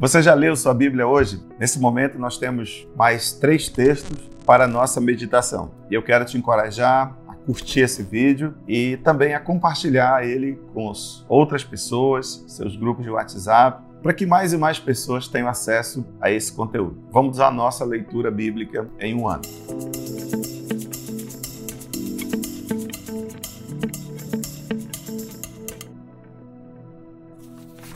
Você já leu sua Bíblia hoje? Nesse momento nós temos mais 3 textos para a nossa meditação. E eu quero te encorajar a curtir esse vídeo e também a compartilhar ele com outras pessoas, seus grupos de WhatsApp, para que mais e mais pessoas tenham acesso a esse conteúdo. Vamos à nossa leitura bíblica em um ano.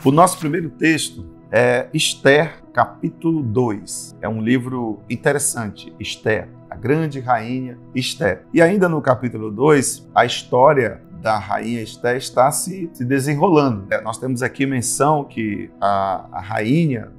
O nosso primeiro texto é Esther, capítulo 2. É um livro interessante, Esther, a grande rainha Esther. E ainda no capítulo 2, a história da rainha Esther está se desenrolando. Nós temos aqui menção que a rainha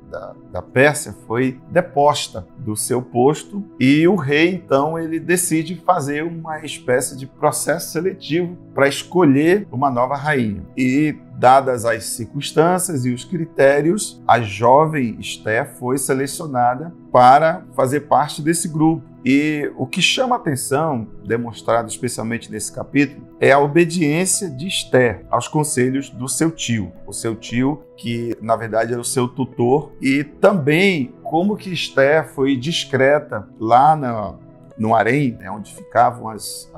da Pérsia foi deposta do seu posto e o rei, então, ele decide fazer uma espécie de processo seletivo para escolher uma nova rainha. E, dadas as circunstâncias e os critérios, a jovem Esther foi selecionada para fazer parte desse grupo. E o que chama a atenção, demonstrado especialmente nesse capítulo, é a obediência de Esther aos conselhos do seu tio. O seu tio, que na verdade era o seu tutor, e também como que Esther foi discreta lá no harém, onde ficavam as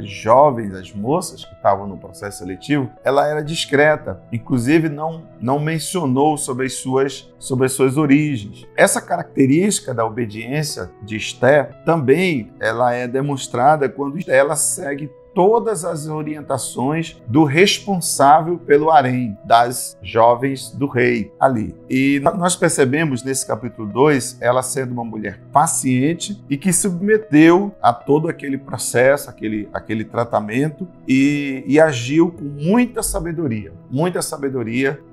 jovens, as moças que estavam no processo seletivo. Ela era discreta, inclusive não mencionou sobre as suas origens. Essa característica da obediência de Esther também ela é demonstrada quando ela segue todas as orientações do responsável pelo harém, das jovens do rei ali. E nós percebemos nesse capítulo 2, ela sendo uma mulher paciente e que submeteu a todo aquele processo, aquele tratamento e agiu com muita sabedoria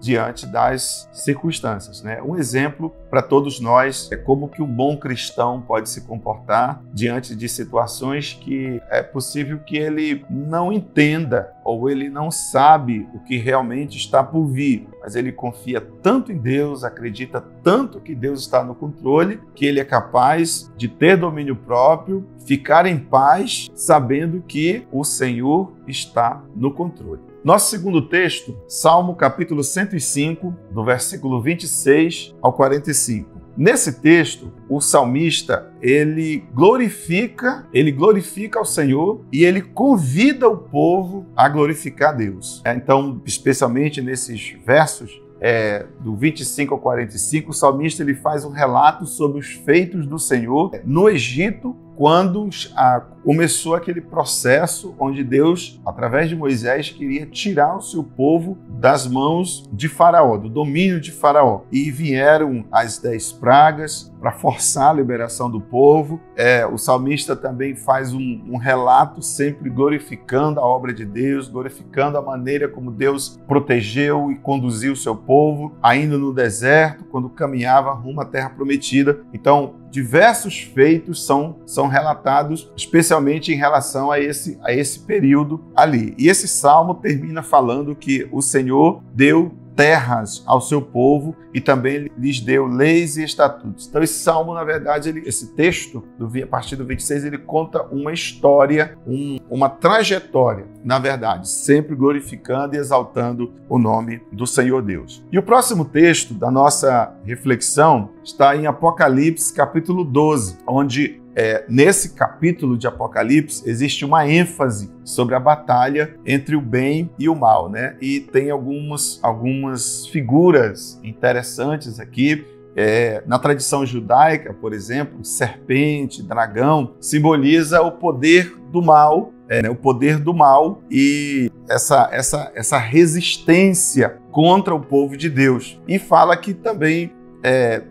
diante das circunstâncias, né? Um exemplo para todos nós é como que um bom cristão pode se comportar diante de situações que é possível que ele não entenda ou ele não sabe o que realmente está por vir, mas ele confia tanto em Deus, acredita tanto que Deus está no controle, que ele é capaz de ter domínio próprio, ficar em paz, sabendo que o Senhor está no controle. Nosso segundo texto, Salmo capítulo 105, do versículo 26 ao 45. Nesse texto, o salmista, ele glorifica ao Senhor e ele convida o povo a glorificar a Deus. Então, especialmente nesses versos, do 25 ao 45, o salmista ele faz um relato sobre os feitos do Senhor no Egito, quando começou aquele processo onde Deus, através de Moisés, queria tirar o seu povo das mãos de Faraó, do domínio de Faraó. E vieram as 10 pragas para forçar a liberação do povo. O salmista também faz um relato sempre glorificando a obra de Deus, glorificando a maneira como Deus protegeu e conduziu o seu povo, ainda no deserto, quando caminhava rumo à terra prometida. Então, diversos feitos são relatados, especialmente em relação a esse período ali. E esse salmo termina falando que o Senhor deu terras ao seu povo e também lhes deu leis e estatutos. Então esse salmo, na verdade, esse texto, a partir do 26, ele conta uma história, uma trajetória, na verdade, sempre glorificando e exaltando o nome do Senhor Deus. E o próximo texto da nossa reflexão está em Apocalipse, capítulo 12, onde nesse capítulo de Apocalipse existe uma ênfase sobre a batalha entre o bem e o mal, né? E tem algumas figuras interessantes aqui. Na tradição judaica, por exemplo, serpente, dragão, simboliza o poder do mal, o poder do mal e essa resistência contra o povo de Deus. E fala que também,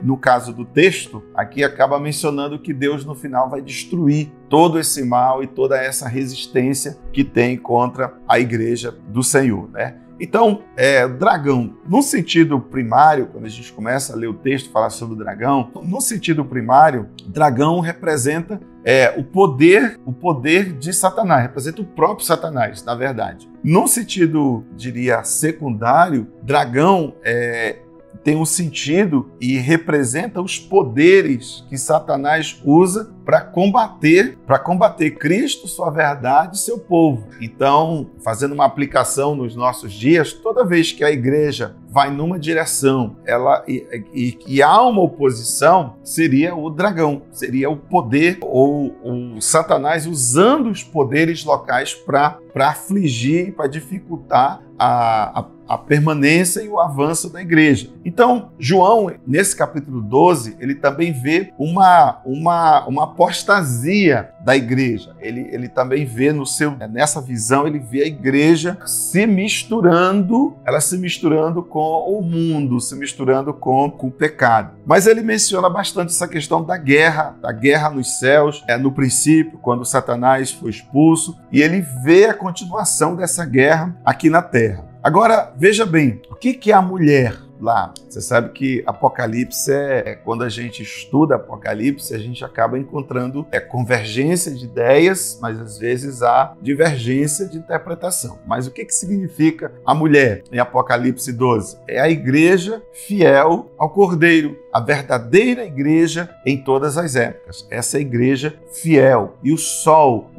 no caso do texto, aqui acaba mencionando que Deus no final vai destruir todo esse mal e toda essa resistência que tem contra a igreja do Senhor, né? Então, dragão, no sentido primário, quando a gente começa a ler o texto falar sobre o dragão, no sentido primário, dragão representa o poder de Satanás, representa o próprio Satanás, na verdade. No sentido, diria, secundário, dragão tem um sentido e representa os poderes que Satanás usa para combater Cristo, sua verdade e seu povo. Então, fazendo uma aplicação nos nossos dias, toda vez que a igreja vai numa direção, e há uma oposição, seria o dragão, seria o poder ou o Satanás usando os poderes locais para afligir, para dificultar a permanência e o avanço da igreja. Então, João, nesse capítulo 12, ele também vê uma apostasia da igreja. Ele também vê nessa visão, ele vê a igreja se misturando com o mundo, se misturando com o pecado. Mas ele menciona bastante essa questão da guerra nos céus, no princípio, quando Satanás foi expulso, e ele vê a continuação dessa guerra aqui na terra. Agora, veja bem, o que é a mulher lá? Você sabe que Apocalipse quando a gente estuda Apocalipse, a gente acaba encontrando convergência de ideias, mas às vezes há divergência de interpretação. Mas o que significa a mulher em Apocalipse 12? É a igreja fiel ao Cordeiro, a verdadeira igreja em todas as épocas. Essa é a igreja fiel. E o sol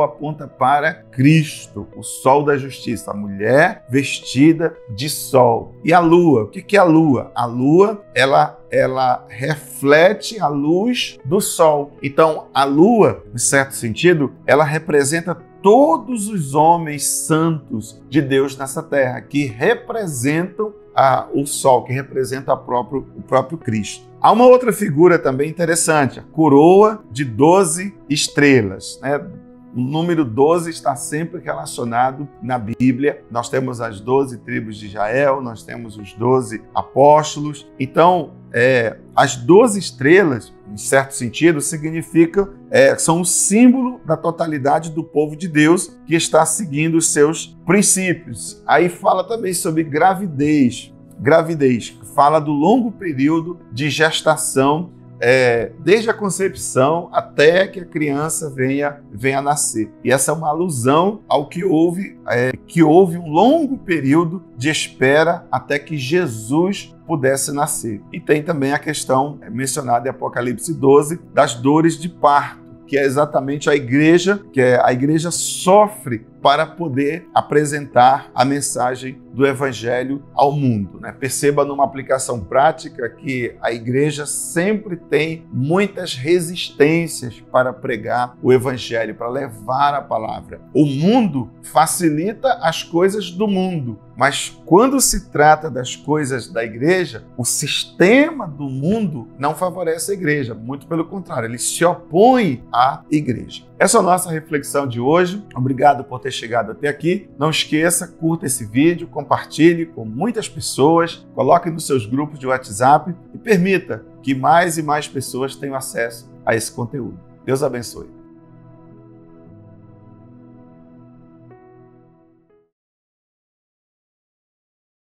aponta para Cristo, o sol da justiça, a mulher vestida de sol. E a lua, o que é a lua? A lua, ela reflete a luz do sol. Então, a lua, em certo sentido, ela representa todos os homens santos de Deus nessa terra, que representam o sol, que representa o próprio Cristo. Há uma outra figura também interessante, a coroa de 12 estrelas, né? O número 12 está sempre relacionado na Bíblia. Nós temos as 12 tribos de Israel, nós temos os 12 apóstolos. Então, as 12 estrelas, em certo sentido, são o símbolo da totalidade do povo de Deus que está seguindo os seus princípios. Aí fala também sobre gravidez, fala do longo período de gestação, desde a concepção até que a criança venha a nascer. E essa é uma alusão ao que houve um longo período de espera até que Jesus pudesse nascer. E tem também a questão mencionada em Apocalipse 12 das dores de parto, que é exatamente a igreja sofre para poder apresentar a mensagem do Evangelho ao mundo, né? Perceba numa aplicação prática que a igreja sempre tem muitas resistências para pregar o Evangelho, para levar a palavra. O mundo facilita as coisas do mundo, mas quando se trata das coisas da igreja, o sistema do mundo não favorece a igreja, muito pelo contrário, ele se opõe à igreja. Essa é a nossa reflexão de hoje. Obrigado por ter chegado até aqui. Não esqueça, curta esse vídeo, compartilhe com muitas pessoas, coloque nos seus grupos de WhatsApp e permita que mais e mais pessoas tenham acesso a esse conteúdo. Deus abençoe.